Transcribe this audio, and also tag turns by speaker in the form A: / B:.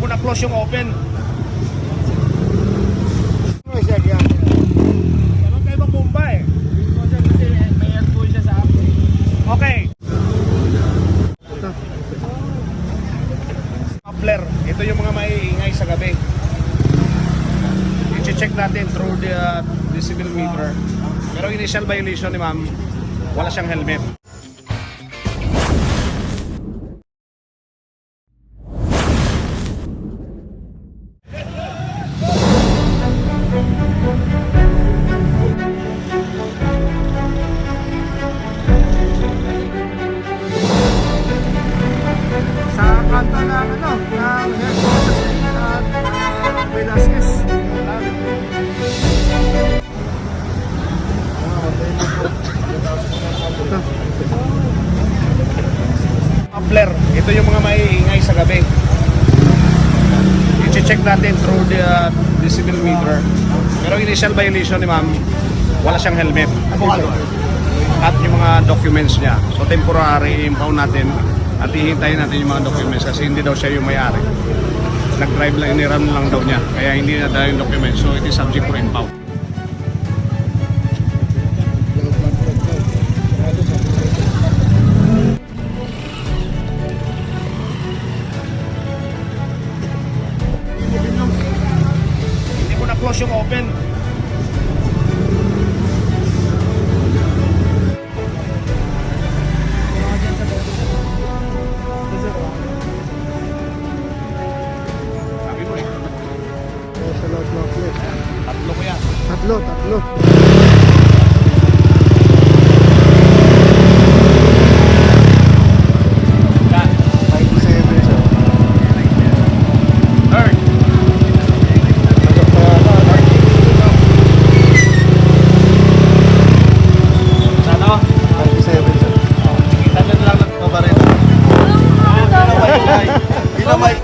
A: na-close yung open. Anong kayo bang bomba eh?
B: Kasi may aircon siya sa akin.
A: Okay. Muffler. Ito yung mga maiingay sa gabi. I-check natin through the decibel meter. Pero initial violation ni ma'am, wala siyang helmet.
B: Sa kanta ng ng headquarters at Velasquez.
A: Muffler. Ito yung mga maiingay sa gabi. I-check natin through the decibel meter. Pero initial violation ni ma'am, wala siyang helmet. At yung mga documents niya. So temporary impound natin at hihintayin natin yung mga documents kasi hindi daw siya yung may-ari. Nag-drive lang, iniram lang daw niya. Kaya hindi na daw yung documents. So it is subject for impound. Hindi mo na-close yung open. Sabi mo eh.
B: Sa lot yes.
A: Tatlo ko yan.
B: Tatlo.
A: Yan.
B: 57 siya.
A: Third. Sana?
B: 57 siya.
A: Kita nyo na lang.
B: Ito pa rin. Hindi na may